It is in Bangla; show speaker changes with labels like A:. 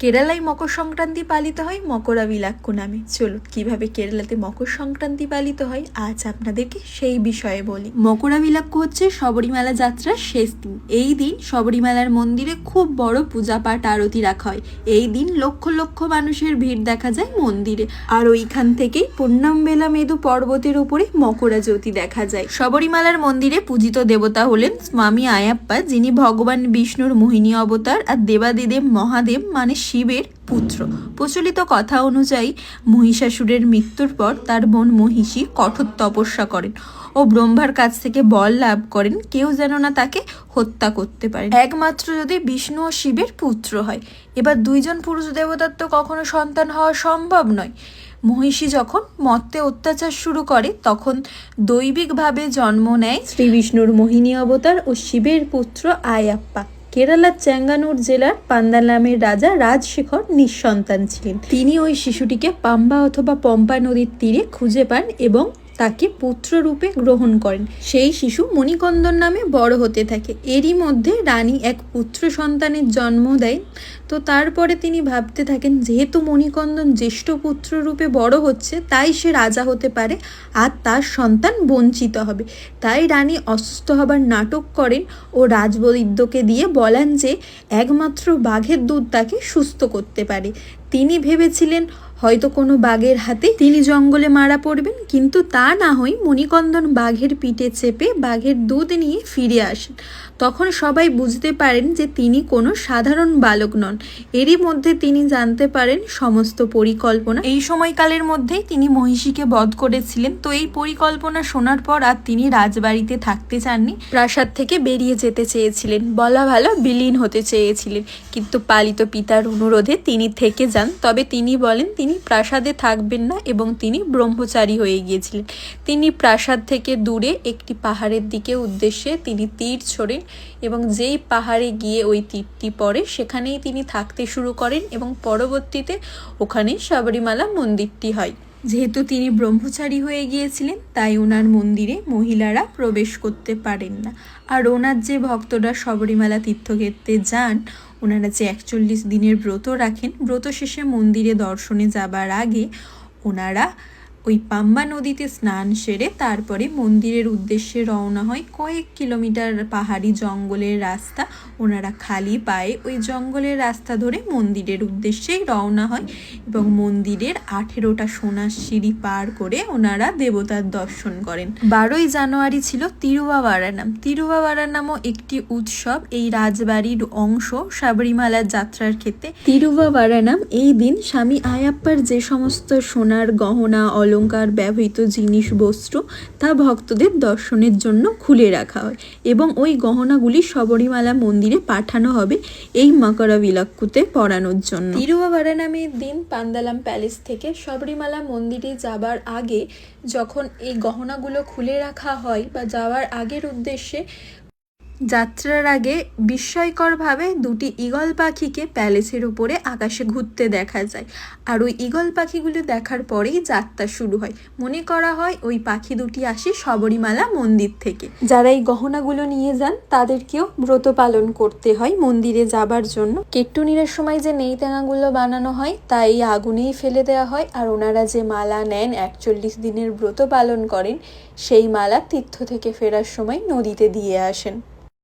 A: কেরালায় মকর সংক্রান্তি পালিত হয় মকরাবিলাক্কু নামে। চলুন কিভাবে কেরালাতে মকর সংক্রান্তি পালিত হয় আজ আপনাদেরকে সেই বিষয়ে বলি। মকরাবিলাক্কু হচ্ছে শবরীমালা যাত্রার শেষ দিন। এই দিন শবরীমালার মন্দিরে খুব বড় পূজা পাঠ আরতি রাখা হয়। এই দিন লক্ষ লক্ষ মানুষের ভিড় দেখা যায় মন্দিরে। আর ওইখান থেকেই পূর্ণামবেলা মেদু পর্বতের উপরে মকরা জ্যোতি দেখা যায়। শবরীমালার মন্দিরে পূজিত দেবতা হলেন স্বামী আয়াপ্পা, যিনি ভগবান বিষ্ণুর মোহিনী অবতার আর দেবাদিদেব মহাদেব মানে শিবের পুত্র। প্রচলিত কথা অনুযায়ী মহিষাসুরের মৃত্যুর পর তার বোন মহিষী কঠোর তপস্যা করেন ও ব্রহ্মার কাছ থেকে বল লাভ করেন কেউ যেন না তাকে হত্যা করতে পারে, একমাত্র যদি বিষ্ণু ও শিবের পুত্র হয়। এবার দুইজন পুরুষ দেবতার তো কখনো সন্তান হওয়া সম্ভব নয়। মহিষী যখন মর্তে অত্যাচার শুরু করে তখন দৈবিকভাবে জন্ম নেয় শ্রী বিষ্ণুর মোহিনী অবতার ও শিবের পুত্র আয়াপ্পা। কেরালার চেঙ্গানুর জেলার পান্দালামের রাজা রাজশেখর নিঃসন্তান ছিলেন। তিনি ওই শিশুটিকে পাম্বা অথবা পম্পা নদীর তীরে খুঁজে পান এবং তাকে পুত্র রূপে গ্রহণ করেন। সেই শিশু মণিকন্দন নামে বড় হতে থাকে। এরই মধ্যে রানী এক পুত্র সন্তানের জন্ম দেয়। তো তারপরে তিনি ভাবতে থাকেন যেহেতু মণিকন্দন জ্যেষ্ঠ পুত্র রূপে বড় হচ্ছে তাই সে রাজা হতে পারে আর তার সন্তান বঞ্চিত হবে। তাই রানী অসুস্থ হবার নাটক করেন ও রাজবৈদ্যকে দিয়ে বলেন যে একমাত্র বাঘের দুধ তাকে সুস্থ করতে পারে। তিনি ভেবেছিলেন হয়তো কোনো বাঘের হাতে তিনি জঙ্গলে মারা পড়বেন, কিন্তু তা না হয়ে মণিকন্দন বাঘের পিঠে চেপে বাঘের দুধ নিয়ে ফিরে আসেন। তখন সবাই বুঝতে পারেন যে তিনি কোনো সাধারণ বালক নন। এরই মধ্যে তিনি জানতে পারেন সমস্ত পরিকল্পনা। এই সময়কালের মধ্যেই তিনি মহিষীকে বধ করেছিলেন। তো এই পরিকল্পনা শোনার পর আর তিনি রাজবাড়িতে থাকতে চাননি, প্রাসাদ থেকে বেরিয়ে যেতে চেয়েছিলেন, বলা ভালো বিলীন হতে চেয়েছিলেন। কিন্তু পালিত পিতার অনুরোধে তিনি থেকে যান। তবে তিনি বলেন তিনি প্রাসাদে থাকবেন না এবং তিনি ব্রহ্মচারী হয়ে গিয়েছিলেন। তিনি প্রাসাদ থেকে দূরে একটি পাহাড়ের দিকে উদ্দেশ্যে তিনি তীর ছোড়েন এবং যেই পাহাড়ে গিয়ে ওই তীরটি পড়ে সেখানেই তিনি থাকতে শুরু করেন এবং পরবর্তীতে ওখানে শবরীমালা মন্দিরটি হয়। যেহেতু তিনি ব্রহ্মচারী হয়ে গিয়েছিলেন তাই ওনার মন্দিরে মহিলারা প্রবেশ করতে পারেন না। আর ওনার যে ভক্তরা শবরীমালা তীর্থক্ষেত্রে যান ওনারা যে 41 দিনের ব্রত রাখেন, ব্রত শেষে মন্দিরে দর্শনে যাবার আগে ওনারা ওই পাম্বা নদীতে স্নান সেরে তারপরে মন্দিরের উদ্দেশ্যে রওনা হয়। কয়েক কিলোমিটার পাহাড়ি জঙ্গলের রাস্তা, ওনারা খালি পায়ে ওই জঙ্গলের রাস্তা ধরে মন্দিরের উদ্দেশ্যেই রওনা হয় এবং মন্দিরের 18টা সোনার সিঁড়ি পার করে ওনারা দেবতার দর্শন করেন। 12ই জানুয়ারি ছিল তিরুবাবারানাম। তিরুবাবারানামও একটি উৎসব, এই রাজবাড়ির অংশ শবরীমালার যাত্রার ক্ষেত্রে। তিরুবাবারানাম এই দিন স্বামী আয়াপ্পার যে সমস্ত সোনার গহনা অলঙ্কার ব্যবহৃত জিনিস বস্তু তা ভক্তদের দর্শনের জন্য খুলে রাখা হয় এবং ওই গহনাগুলি শবরীমালা মন্দিরে পাঠানো হবে এই মকরাবিলাক্কুতে পরানোর জন্য। তিরুবাবারানামের দিন পান্দালাম প্যালেস থেকে শবরীমালা মন্দিরে যাবার আগে যখন এই গহনাগুলো খুলে রাখা হয় বা যাওয়ার আগের উদ্দেশ্যে যাত্রার আগে বিস্ময়করভাবে দুটি ঈগল পাখিকে প্যালেসের উপরে আকাশে ঘুরতে দেখা যায়। আর ওই ঈগল পাখিগুলো দেখার পরেই যাত্রা শুরু হয়। মনে করা হয় ওই পাখি দুটি আসে শবরীমালা মন্দির থেকে। যারা এই গহনাগুলো নিয়ে যান তাদেরকেও ব্রত পালন করতে হয় মন্দিরে যাবার জন্য। কেট্টুনিরের সময় যে নেইতেঙাগুলো বানানো হয় তা এই আগুনেই ফেলে দেওয়া হয়। আর ওনারা যে মালা নেন 41 দিনের ব্রত পালন করেন সেই মালা তীর্থ থেকে ফেরার সময় নদীতে দিয়ে আসেন।